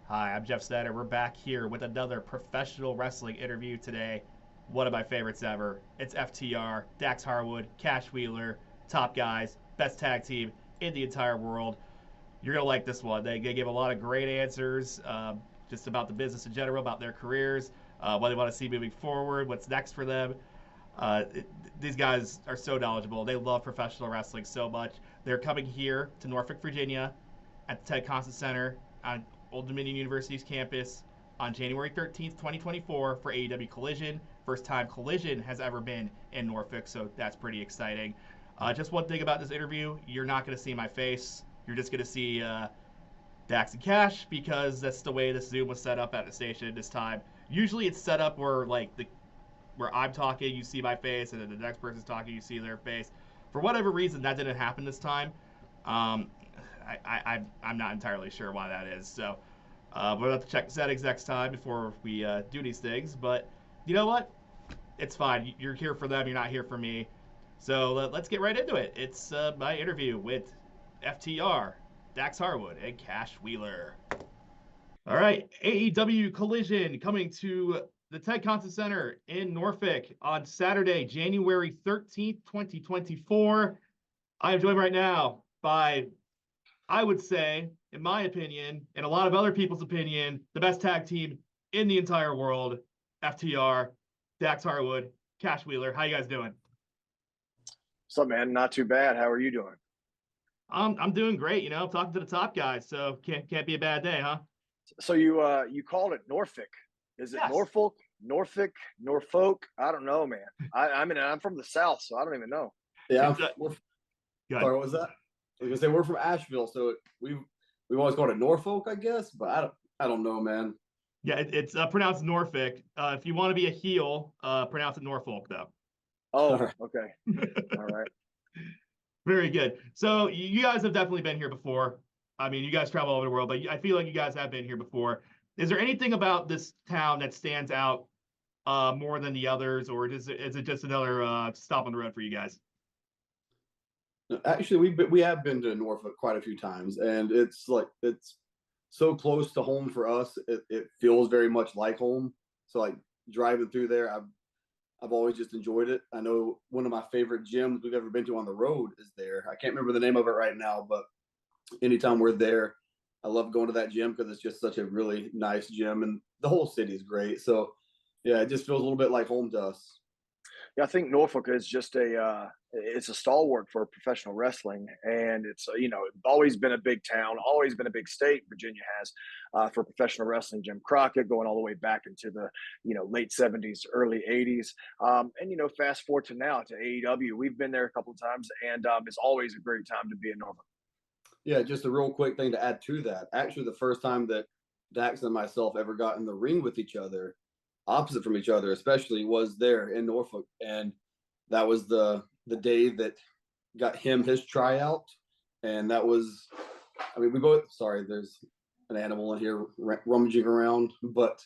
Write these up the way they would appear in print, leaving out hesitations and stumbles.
Hi, I'm Jeff Snyder. We're back here with another professional wrestling interview today. One of my favorites ever. It's FTR, Dax Harwood, Cash Wheeler, top guys, best tag team in the entire world. You're going to like this one. They gave a lot of great answers just about the business in general, about their careers, what they want to see moving forward, what's next for them. These guys are so knowledgeable. They love professional wrestling so much. They're coming here to Norfolk, Virginia at the Ted Constant Center on Old Dominion University's campus on January 13th, 2024 for AEW Collision. First time Collision has ever been in Norfolk, so that's pretty exciting. Just one thing about this interview, you're not going to see my face. You're just going to see Dax and Cash because that's the way this Zoom was set up at the station this time. Usually it's set up where I'm talking, you see my face, and then the next person's talking, you see their face. For whatever reason, that didn't happen this time. I'm not entirely sure why that is. So we'll have to check the settings next time before we do these things. But you know what? It's fine. You're here for them. You're not here for me. So let's get right into it. It's my interview with FTR, Dax Harwood, and Cash Wheeler. All right, AEW Collision coming to the Ted Constant Center in Norfolk on Saturday, January 13th, 2024. I am joined right now by, I would say, in my opinion, and a lot of other people's opinion, the best tag team in the entire world, FTR, Dax Harwood, Cash Wheeler. How you guys doing? What's up, man? Not too bad. How are you doing? I'm doing great. You know, I'm talking to the top guys, so can't be a bad day, huh? So you called it Norfolk. Is it Yes. Norfolk, Norfolk, Norfolk? I don't know, man. I mean, I'm from the South, so I don't even know. Yeah, Sorry, what was that? I was gonna say we're from Asheville, so we've always called it Norfolk, I guess, but I don't know, man. Yeah, it's pronounced Norfolk. If you want to be a heel, pronounce it Norfolk, though. Oh, All right. okay. All right. Very good. So you guys have definitely been here before. I mean, you guys travel all over the world, but I feel like you guys have been here before. Is there anything about this town that stands out more than the others, or is it just another stop on the road for you guys? Actually, we have been to Norfolk quite a few times, and it's so close to home for us. It feels very much like home. So like driving through there, I've always just enjoyed it. I know one of my favorite gyms we've ever been to on the road is there. I can't remember the name of it right now, but anytime we're there, I love going to that gym because it's just such a really nice gym, and the whole city is great. So yeah, it just feels a little bit like home to us. Yeah, I think Norfolk is just it's a stalwart for professional wrestling, and it's always been a big town, always been a big state. Virginia has for professional wrestling. Jim Crockett going all the way back into the late '70s, early '80s, and fast forward to now to AEW. We've been there a couple of times, and it's always a great time to be in Norfolk. Yeah, just a real quick thing to add to that. Actually, the first time that Dax and myself ever got in the ring with each other, opposite from each other, especially, was there in Norfolk, and that was the day that got him his tryout, and that was, I mean, we both. Sorry, there's an animal in here rummaging around, but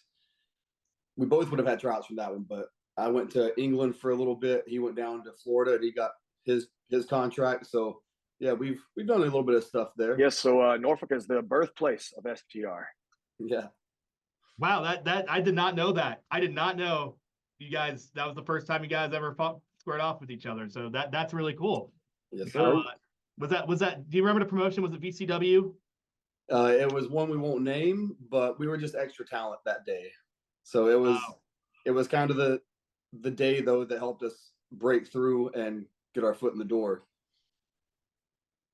we both would have had tryouts from that one. But I went to England for a little bit. He went down to Florida, and he got his contract. So yeah, we've done a little bit of stuff there. Yes, so Norfolk is the birthplace of FTR. Yeah. Wow, that I did not know that. I did not know you guys. That was the first time you guys ever squared off with each other. So that's really cool. Yes, sir. Was that? Do you remember the promotion? Was it VCW? It was one we won't name, but we were just extra talent that day. So it was Wow. it was kind of the day though that helped us break through and get our foot in the door.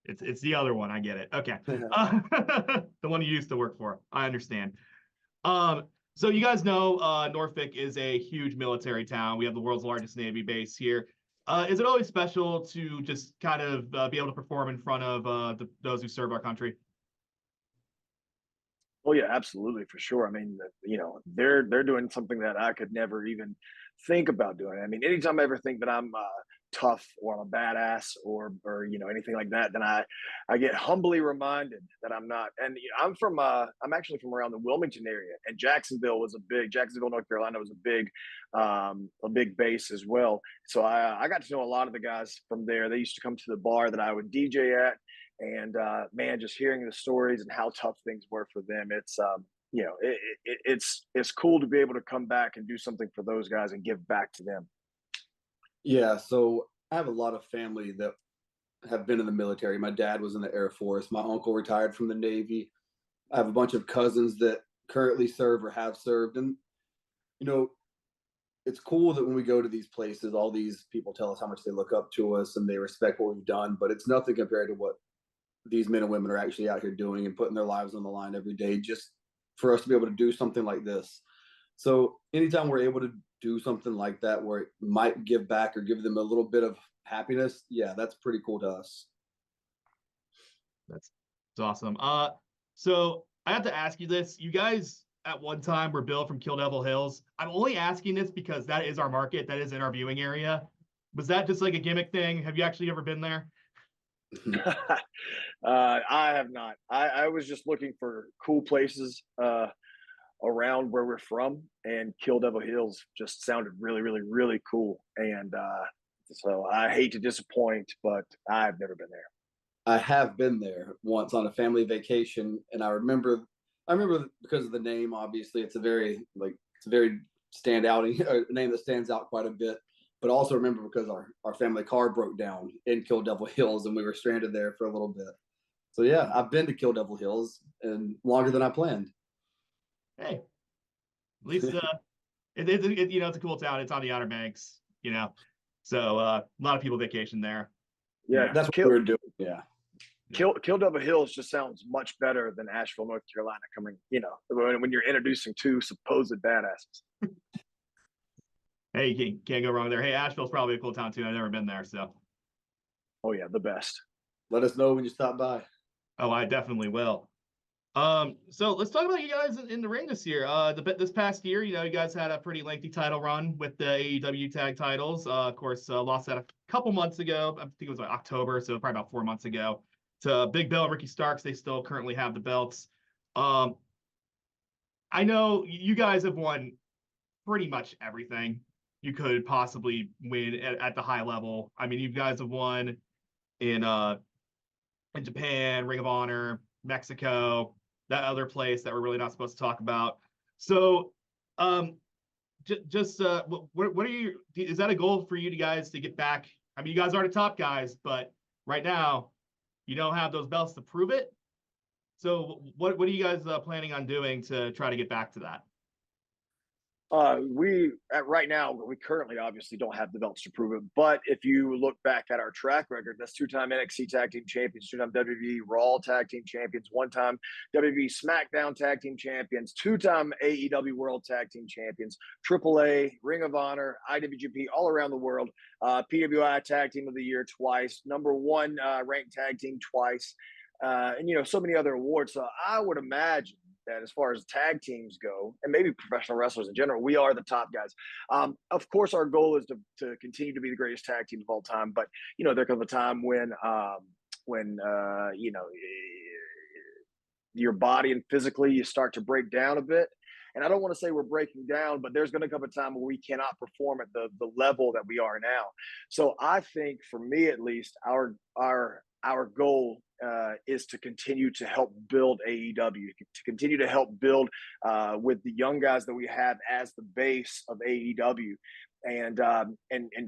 It's the other one. I get it. Okay. The one you used to work for. I understand. So you guys know Norfolk is a huge military town. We have the world's largest Navy base here. Is it always special to just kind of be able to perform in front of those who serve our country? Oh yeah, absolutely, for sure. I mean, they're doing something that I could never even think about doing. I mean, anytime I ever think that I'm tough or I'm a badass or anything like that, then I get humbly reminded that I'm not. And I'm actually from around the Wilmington area, and Jacksonville, North Carolina was a big base as well. So I got to know a lot of the guys from there. They used to come to the bar that I would DJ at. And man, just hearing the stories and how tough things were for them, you know, it's cool to be able to come back and do something for those guys and give back to them. Yeah, so I have a lot of family that have been in the military. My dad was in the Air Force. My uncle retired from the Navy. I have a bunch of cousins that currently serve or have served. And, you know, it's cool that when we go to these places, all these people tell us how much they look up to us and they respect what we've done, but it's nothing compared to what these men and women are actually out here doing and putting their lives on the line every day just for us to be able to do something like this. So anytime we're able to do something like that where it might give back or give them a little bit of happiness, yeah, that's pretty cool to us. That's awesome. So I have to ask you this. You guys at one time were Bill from Kill Devil Hills. I'm only asking this because that is our market. That is in our viewing area. Was that just like a gimmick thing? Have you actually ever been there? I have not. I was just looking for cool places around where we're from, and Kill Devil Hills just sounded really, really, really cool. And so I hate to disappoint, but I've never been there. I have been there once on a family vacation, and I remember because of the name. Obviously, it's a very stand out a name that stands out quite a bit. But also remember because our family car broke down in Kill Devil Hills, and we were stranded there for a little bit. So yeah, I've been to Kill Devil Hills and longer than I planned. Hey, at least it's a cool town. It's on the Outer Banks, so a lot of people vacation there. Yeah, that's what we were doing. Yeah. Kill Devil Hills just sounds much better than Asheville, North Carolina, coming, when you're introducing two supposed badasses. Hey, you can't go wrong there. Hey, Asheville's probably a cool town too. I've never been there, so. Oh yeah, the best. Let us know when you stop by. Oh, I definitely will. So let's talk about you guys in the ring this year. This past year, you guys had a pretty lengthy title run with the AEW tag titles. Of course, lost that a couple months ago. I think it was like October, so probably about 4 months ago. To Big Bill and Ricky Starks, they still currently have the belts. I know you guys have won pretty much everything you could possibly win at the high level. I mean, you guys have won in Japan, Ring of Honor, Mexico, that other place that we're really not supposed to talk about. So, what are you? Is that a goal for you guys to get back? I mean, you guys are the top guys, but right now, you don't have those belts to prove it. So, what are you guys planning on doing to try to get back to that? Right now, we currently obviously don't have the belts to prove it. But if you look back at our track record, that's 2-time NXT Tag Team Champions, 2-time WWE Raw Tag Team Champions, 1-time WWE SmackDown Tag Team Champions, 2-time AEW World Tag Team Champions, AAA, Ring of Honor, IWGP, all around the world, PWI Tag Team of the Year twice, #1 ranked tag team twice, and so many other awards. So I would imagine that as far as tag teams go, and maybe professional wrestlers in general, we are the top guys. Of course, our goal is to continue to be the greatest tag team of all time. But there comes a time when your body and physically you start to break down a bit. And I don't want to say we're breaking down, but there's going to come a time where we cannot perform at the level that we are now. So I think, for me at least, our goal is to continue to help build AEW, to continue to help build with the young guys that we have as the base of AEW, and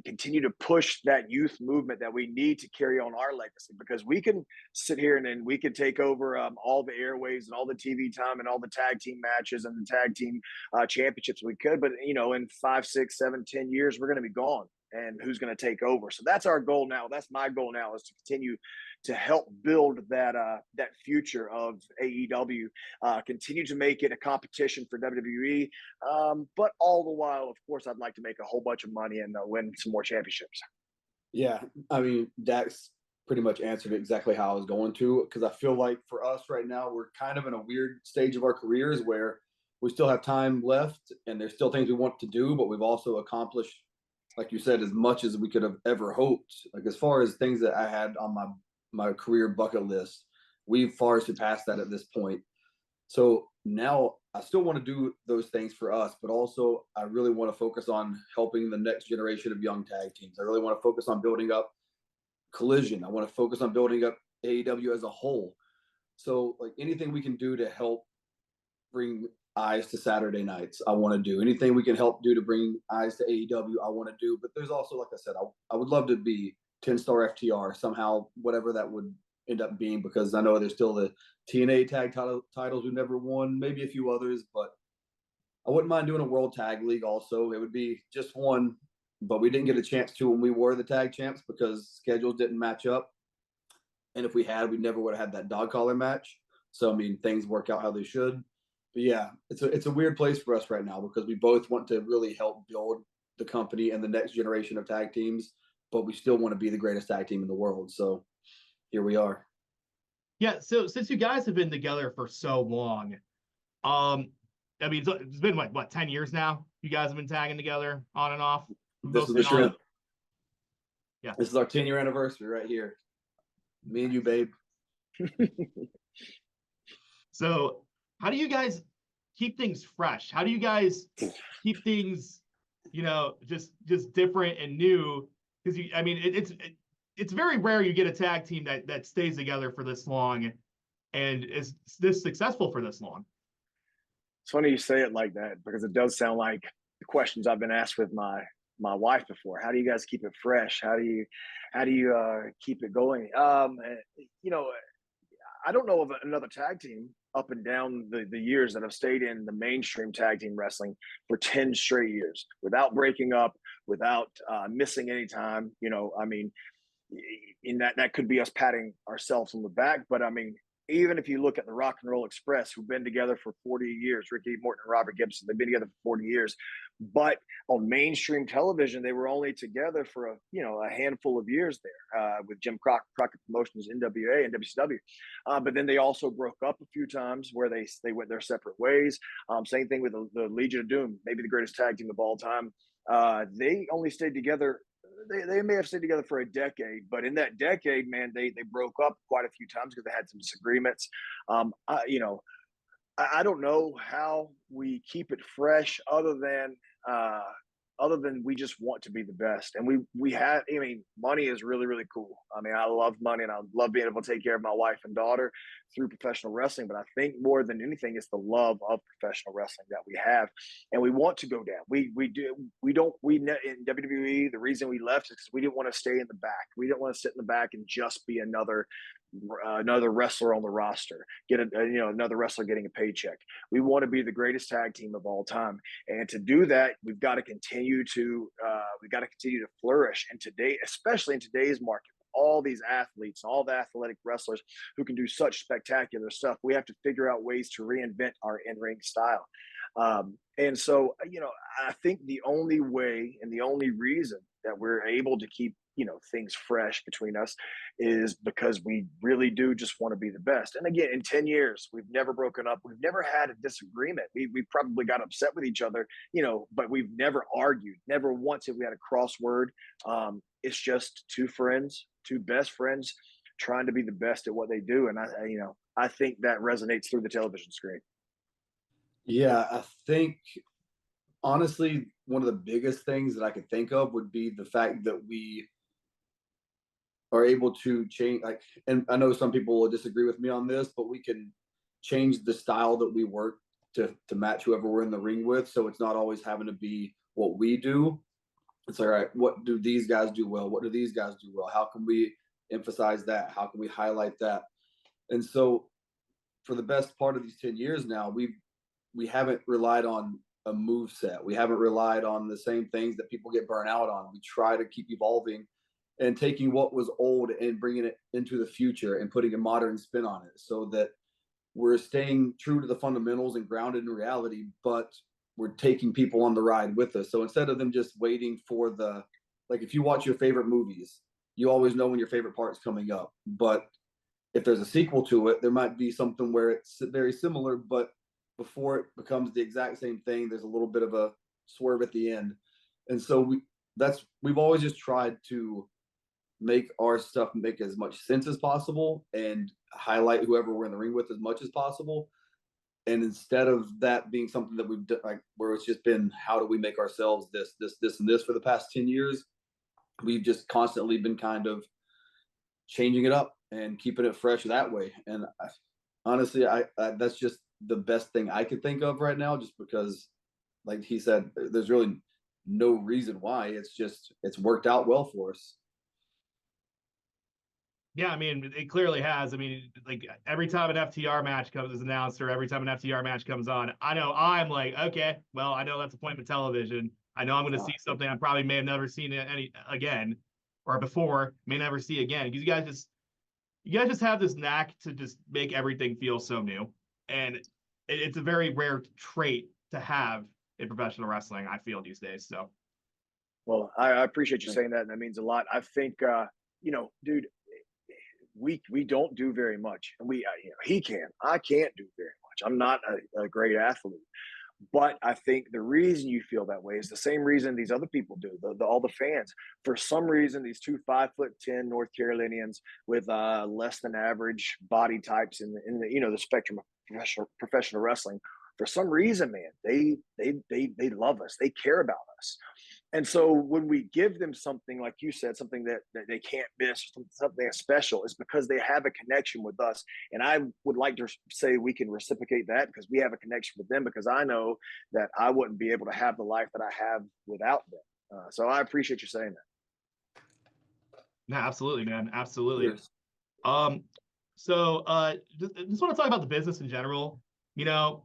continue to push that youth movement that we need to carry on our legacy. Because we can sit here and we can take over all the airwaves and all the TV time and all the tag team matches and the tag team championships we could, but in 5, 6, 7, 10 years we're going to be gone. And who's going to take over? So that's our goal now. That's my goal now, is to continue to help build that future of AEW, continue to make it a competition for WWE, but all the while, of course, I'd like to make a whole bunch of money and win some more championships. Yeah, I mean, Dax pretty much answered exactly how I was going to, because I feel like for us right now, we're kind of in a weird stage of our careers where we still have time left and there's still things we want to do, but we've also accomplished, like you said, as much as we could have ever hoped. Like, as far as things that I had on my career bucket list, we've far surpassed that at this point. So now I still want to do those things for us, but also I really want to focus on helping the next generation of young tag teams. I really want to focus on building up Collision. I want to focus on building up AEW as a whole. So, like, anything we can do to help bring eyes to Saturday nights. I want to do anything we can help do to bring eyes to AEW. I want to do, but there's also, like I said, I would love to be 10-star FTR somehow, whatever that would end up being, because I know there's still the TNA tag titles we never won, maybe a few others, but I wouldn't mind doing a World Tag League also. It would be just one, but we didn't get a chance to when we were the tag champs because schedules didn't match up. And if we had, we never would have had that dog collar match. So, I mean, things work out how they should. But yeah, it's a weird place for us right now because we both want to really help build the company and the next generation of tag teams, but we still want to be the greatest tag team in the world. So here we are. Yeah. So since you guys have been together for so long, I mean, it's been what 10 years now? You guys have been tagging together on and off. This is yeah. This is our 10-year anniversary right here. Me and you, babe. So how do you guys keep things fresh? How do you guys keep things, just different and new? Because I mean, it's very rare you get a tag team that stays together for this long and is this successful for this long. It's funny you say it like that because it does sound like the questions I've been asked with my wife before. How do you guys keep it fresh? How do you keep it going? I don't know of another tag team up and down the years that have stayed in the mainstream tag team wrestling for 10 straight years without breaking up, without missing any time. I mean, in that could be us patting ourselves on the back, but I mean, even if you look at the Rock and Roll Express, who've been together for 40 years, Ricky Morton and Robert Gibson, they've been together for 40 years. But on mainstream television, they were only together for a handful of years there with Jim Crockett Promotions, NWA and WCW. But then they also broke up a few times where they went their separate ways. Same thing with the Legion of Doom, maybe the greatest tag team of all time. They only stayed together. They may have stayed together for a decade, but in that decade, man, they broke up quite a few times because they had some disagreements. I don't know how we keep it fresh other than we just want to be the best. And we have, I mean, money is really, really cool. I mean, I love money and I love being able to take care of my wife and daughter through professional wrestling. But I think more than anything, it's the love of professional wrestling that we have. And we want to go down. In WWE, the reason we left is because we didn't want to stay in the back. We didn't want to sit in the back and just be another wrestler on the roster, get another wrestler getting a paycheck. We want to be the greatest tag team of all time, and to do that, we've got to continue to flourish. And today, especially in today's market, all these athletes, all the athletic wrestlers who can do such spectacular stuff, we have to figure out ways to reinvent our in-ring style. And so, I think the only way and the only reason that we're able to keep things fresh between us is because we really do just want to be the best. And again, in 10 years, we've never broken up. We've never had a disagreement. We probably got upset with each other, but we've never argued. Never once have we had a crossword. It's just two best friends trying to be the best at what they do. And I think that resonates through the television screen. Yeah, I think honestly, one of the biggest things that I could think of would be the fact that we are able to change, and I know some people will disagree with me on this, but we can change the style that we work to match whoever we're in the ring with. So it's not always having to be what we do. It's all right, what do these guys do well? What do these guys do well? How can we emphasize that? How can we highlight that? And so for the best part of these 10 years now, we haven't relied on a move set. We haven't relied on the same things that people get burnt out on. We try to keep evolving and taking what was old and bringing it into the future and putting a modern spin on it so that we're staying true to the fundamentals and grounded in reality, but we're taking people on the ride with us. So instead of them just waiting for if you watch your favorite movies, you always know when your favorite part's coming up. But if there's a sequel to it, there might be something where it's very similar, but before it becomes the exact same thing, there's a little bit of a swerve at the end. And so we've always just tried to make our stuff make as much sense as possible and highlight whoever we're in the ring with as much as possible. And instead of that being something that we've done, where it's just been, how do we make ourselves this, and this for the past 10 years, we've just constantly been kind of changing it up and keeping it fresh that way. And honestly, that's just the best thing I could think of right now, just because, like he said, there's really no reason why. It's worked out well for us. Yeah, I mean, it clearly has. I mean, like every time an FTR match is announced, or every time an FTR match comes on, I know I'm like, okay, well, I know that's appointment television. I know I'm going to see something I probably may have never seen any again, or before, may never see again. Because you guys just have this knack to just make everything feel so new, and it's a very rare trait to have in professional wrestling, I feel, these days. So, well, I appreciate you saying that, and that means a lot. I think, dude, we don't do very much, and he can. I can't do very much. I'm not a great athlete, but I think the reason you feel that way is the same reason these other people do. All the fans, for some reason, these two 5'10" North Carolinians with less than average body types in the spectrum of professional wrestling. For some reason, man, they love us. They care about us. And so when we give them something, like you said, something that they can't miss, something special, is because they have a connection with us. And I would like to say we can reciprocate that, because we have a connection with them, because I know that I wouldn't be able to have the life that I have without them. So I appreciate you saying that. no, absolutely, man. Absolutely. Yes. So just want to talk about the business in general. When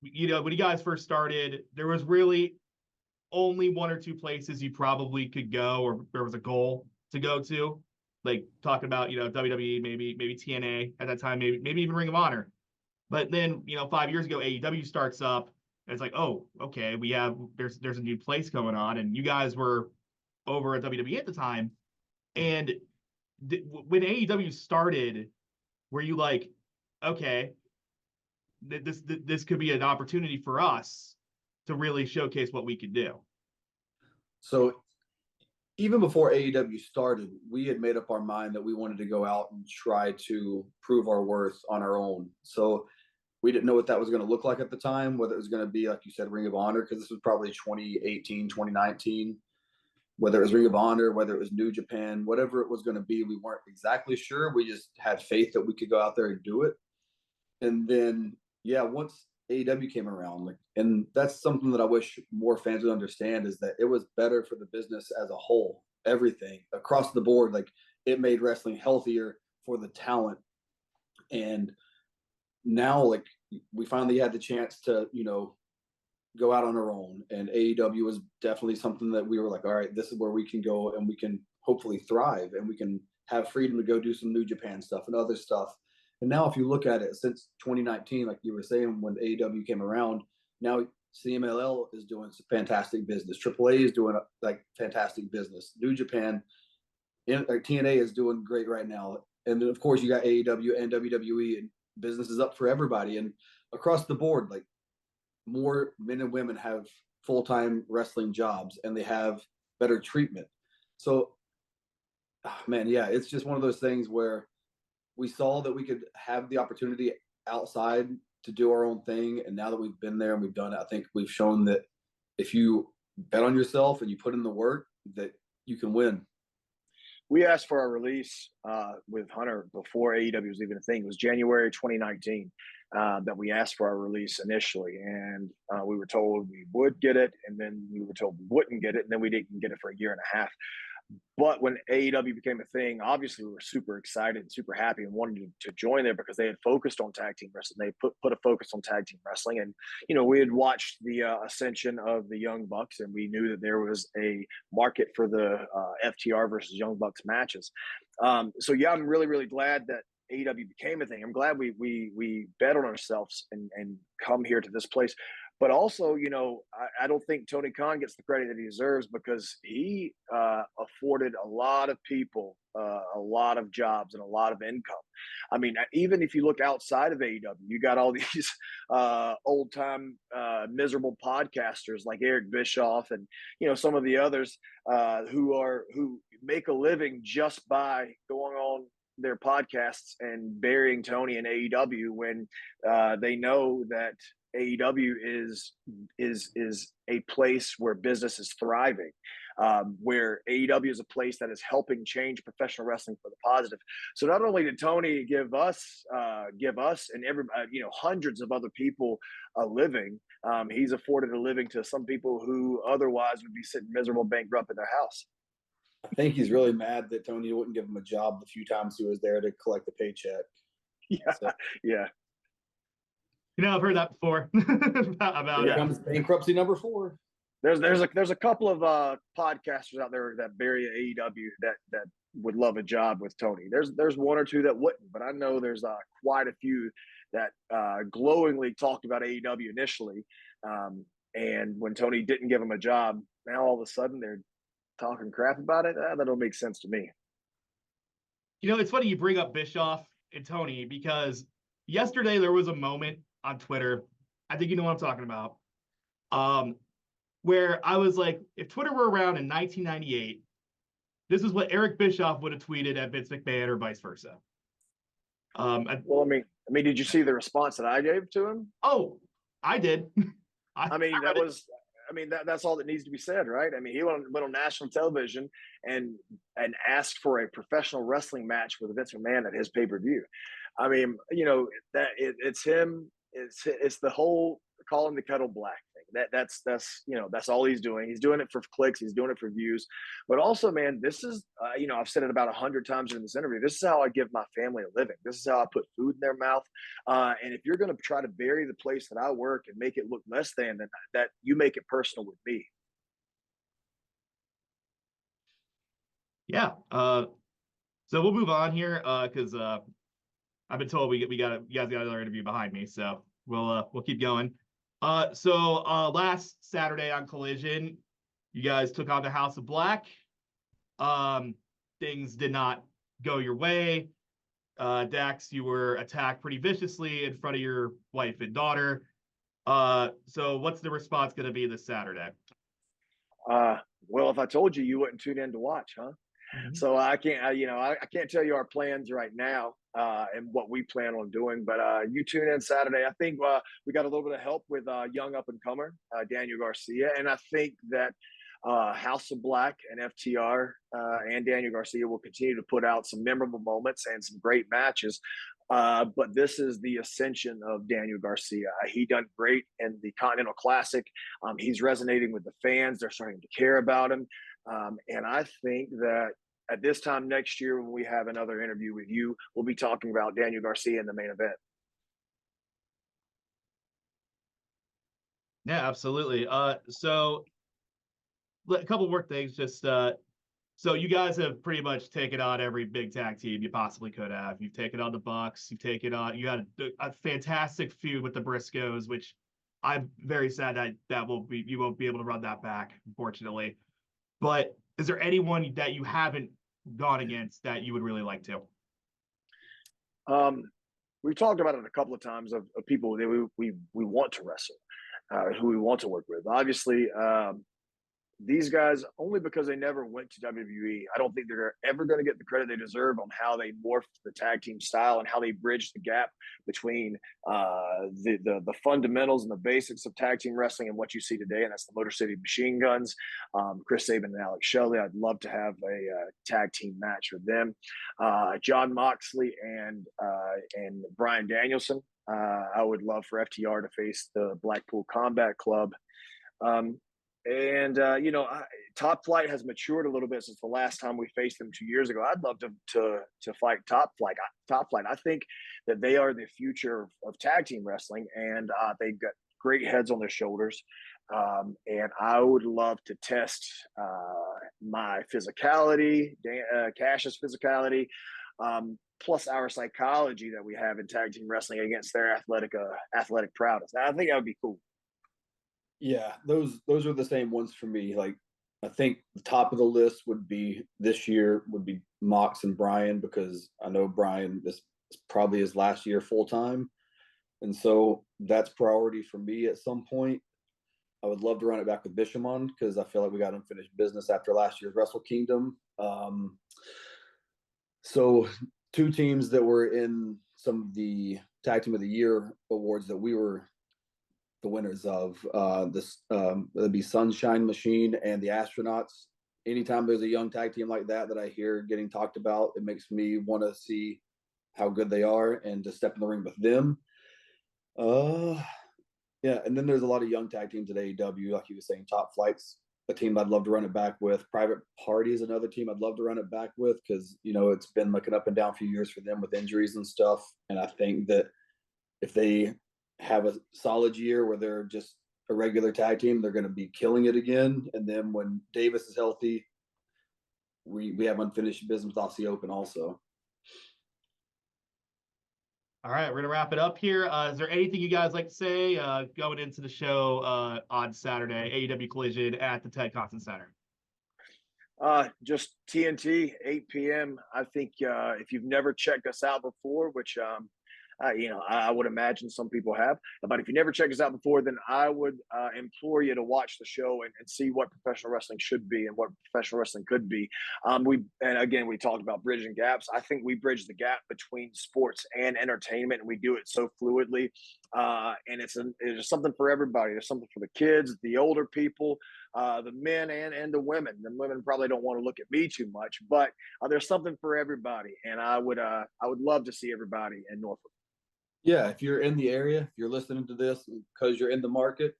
you guys first started, there was really only one or two places you probably could go, or there was a goal to go to, like talking about WWE, maybe TNA at that time, maybe even Ring of Honor. But then 5 years ago, AEW starts up, and it's like, oh, okay, there's a new place going on, and you guys were over at WWE at the time. And when AEW started, were you like, okay, this could be an opportunity for us to really showcase what we could do? So even before AEW started, we had made up our mind that we wanted to go out and try to prove our worth on our own. So we didn't know what that was going to look like at the time, whether it was going to be, like you said, Ring of Honor, because this was probably 2018, 2019, whether it was Ring of Honor, whether it was New Japan, whatever it was going to be, we weren't exactly sure. We just had faith that we could go out there and do it. And then, yeah, once AEW came around, and that's something that I wish more fans would understand, is that it was better for the business as a whole, everything across the board. Like, it made wrestling healthier for the talent. And now, like, we finally had the chance to, go out on our own, and AEW was definitely something that we were like, all right, this is where we can go and we can hopefully thrive, and we can have freedom to go do some New Japan stuff and other stuff. And now if you look at it, since 2019, like you were saying, when AEW came around, now CMLL is doing some fantastic business. AAA is doing fantastic business. New Japan, TNA is doing great right now. And then, of course, you got AEW and WWE, and business is up for everybody. And across the board, like, more men and women have full-time wrestling jobs, and they have better treatment. So, man, yeah, it's just one of those things where we saw that we could have the opportunity outside to do our own thing. And now that we've been there and we've done it, I think we've shown that if you bet on yourself and you put in the work, that you can win. We asked for our release with Hunter before AEW was even a thing. It was January 2019 that we asked for our release initially. And we were told we would get it, and then we were told we wouldn't get it, and then we didn't get it for a year and a half. But when AEW became a thing, obviously we were super excited and super happy and wanted to join there, because they had focused on tag team wrestling. They put a focus on tag team wrestling. And, we had watched the ascension of the Young Bucks, and we knew that there was a market for the FTR versus Young Bucks matches. So, yeah, I'm really, really glad that AEW became a thing. I'm glad we bet on ourselves and come here to this place. But also, I don't think Tony Khan gets the credit that he deserves, because he afforded a lot of people a lot of jobs and a lot of income. I mean, even if you look outside of AEW, you got all these old-time miserable podcasters like Eric Bischoff and, some of the others who make a living just by going on their podcasts and burying Tony and AEW when they know that AEW is a place where business is thriving, where AEW is a place that is helping change professional wrestling for the positive. So not only did Tony give us and every hundreds of other people a living, he's afforded a living to some people who otherwise would be sitting miserable, bankrupt in their house. I think he's really mad that Tony wouldn't give him a job the few times he was there to collect the paycheck. Yeah, so. Yeah. I've heard that before about Here comes bankruptcy number 4. There's a couple of podcasters out there that bury AEW that would love a job with Tony. There's one or two that wouldn't, but I know there's quite a few that glowingly talked about AEW initially, and when Tony didn't give them a job, now all of a sudden they're talking crap about it. That don't make sense to me. It's funny you bring up Bischoff and Tony, because yesterday there was a moment on Twitter, I think you know what I'm talking about, where I was like, if Twitter were around in 1998, this is what Eric Bischoff would have tweeted at Vince McMahon or vice versa. Well, I mean, did you see the response that I gave to him? Oh, I did. That's all that needs to be said, right? I mean, he went on national television and asked for a professional wrestling match with Vince McMahon at his pay-per-view. I mean, it's him. It's the whole calling the kettle black thing. That's all he's doing. He's doing it for clicks. He's doing it for views. But also, man, this is I've said it about 100 times in this interview. This is how I give my family a living. This is how I put food in their mouth. And if you're going to try to bury the place that I work and make it look less than, then that you make it personal with me. Yeah. So we'll move on here because I've been told you guys got another interview behind me, so we'll keep going. So last Saturday on Collision, you guys took on the House of Black. Things did not go your way. Dax, you were attacked pretty viciously in front of your wife and daughter. So what's the response going to be this Saturday? Well, if I told you, you wouldn't tune in to watch, huh? Mm-hmm. So I can't tell you our plans right now and what we plan on doing, but you tune in Saturday. I think we got a little bit of help with young up and comer Daniel Garcia, and I think that House of Black and FTR and Daniel Garcia will continue to put out some memorable moments and some great matches. But this is the ascension of Daniel Garcia. He done great in the Continental Classic. He's resonating with the fans. They're starting to care about him. And I think that at this time next year, when we have another interview with you, we'll be talking about Daniel Garcia in the main event. Yeah, absolutely. So a couple more things. Just so you guys have pretty much taken on every big tag team you possibly could have. You've taken on the Bucks. You had a fantastic feud with the Briscoes, which I'm very sad that you won't be able to run that back, unfortunately. But is there anyone that you haven't gone against that you would really like to? We've talked about it a couple of times of people that we want to wrestle, who we want to work with. Obviously, these guys, only because they never went to WWE, I don't think they're ever going to get the credit they deserve on how they morphed the tag team style and how they bridged the gap between the fundamentals and the basics of tag team wrestling and what you see today, and that's the Motor City Machine Guns, Chris Sabin and Alex Shelley. I'd love to have a tag team match with them. John Moxley and Bryan Danielson. I would love for FTR to face the Blackpool Combat Club. Top Flight has matured a little bit since the last time we faced them 2 years ago. I'd love to fight Top Flight. I think that they are the future of tag team wrestling, and they've got great heads on their shoulders. And I would love to test my physicality, Cash's physicality, plus our psychology that we have in tag team wrestling against their athletic prowess. I think that would be cool. Yeah, those are the same ones for me. Like, I think the top of the list this year would be Mox and Bryan, because I know Bryan, this is probably his last year full time, and so that's priority for me at some point. I would love to run it back with Bishamon, because I feel like we got unfinished business after last year's Wrestle Kingdom. So 2 teams that were in some of the Tag Team of the Year awards that we were the winners of this. It'd be Sunshine Machine and the Astronauts. Anytime there's a young tag team like that I hear getting talked about, it makes me want to see how good they are and to step in the ring with them. Yeah, and then there's a lot of young tag teams at AEW, like you were saying, Top Flight's a team I'd love to run it back with. Private Party is another team I'd love to run it back with because, you know, it's been like an up and down few years for them with injuries and stuff. And I think that if they have a solid year where they're just a regular tag team, they're going to be killing it again. And then when Davis is healthy, we have unfinished business with Aussie Open also. All right, we're going to wrap it up here. Is there anything you guys like to say going into the show on Saturday, AEW Collision at the Ted Constant Center? Just TNT, 8 p.m. I think if you've never checked us out before, which I would imagine some people have, but if you never checked us out before, then I would implore you to watch the show and see what professional wrestling should be and what professional wrestling could be. We talked about bridging gaps. I think we bridge the gap between sports and entertainment, and we do it so fluidly. And there's something for everybody. There's something for the kids, the older people, the men and the women. The women probably don't want to look at me too much, but there's something for everybody. And I would love to see everybody in Norfolk. Yeah, if you're in the area, if you're listening to this because you're in the market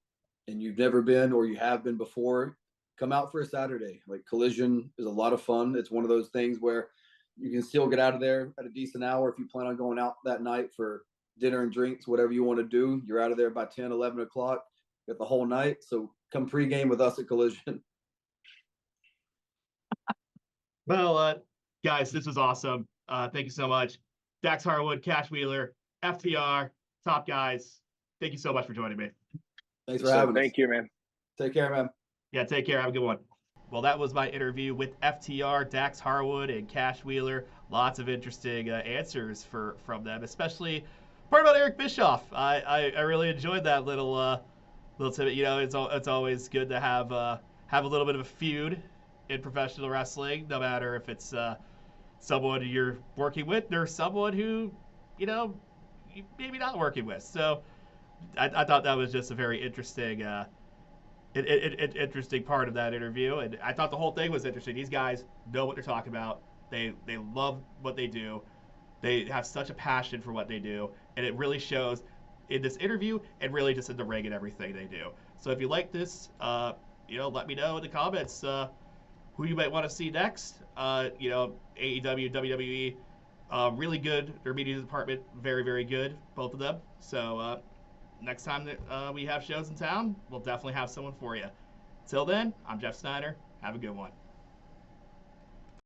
and you've never been or you have been before, come out for a Saturday. Like Collision is a lot of fun. It's one of those things where you can still get out of there at a decent hour if you plan on going out that night for dinner and drinks, whatever you want to do. You're out of there by 10, 11 o'clock, get the whole night. So come pregame with us at Collision. Well, guys, this was awesome. Thank you so much. Dax Harwood, Cash Wheeler, FTR, Top Guys. Thank you so much for joining me. Thanks for having us. Thank you, man. Take care, man. Yeah, take care. Have a good one. Well, that was my interview with FTR, Dax Harwood, and Cash Wheeler. Lots of interesting answers from them, especially part about Eric Bischoff. I really enjoyed that little tidbit. You know, it's always good to have a little bit of a feud in professional wrestling, no matter if it's someone you're working with or someone who, you know, you maybe not working with. So I thought that was just a very interesting interesting part of that interview, and I thought the whole thing was interesting. These guys know what they're talking about. They love what they do. They have such a passion for what they do, and it really shows in this interview and really just in the ring and everything they do. So if you like this, let me know in the comments who you might want to see next. AEW, WWE, really good. Their media department, very, very good, both of them. So next time that we have shows in town, we'll definitely have someone for you. Till then, I'm Jeff Snyder. Have a good one.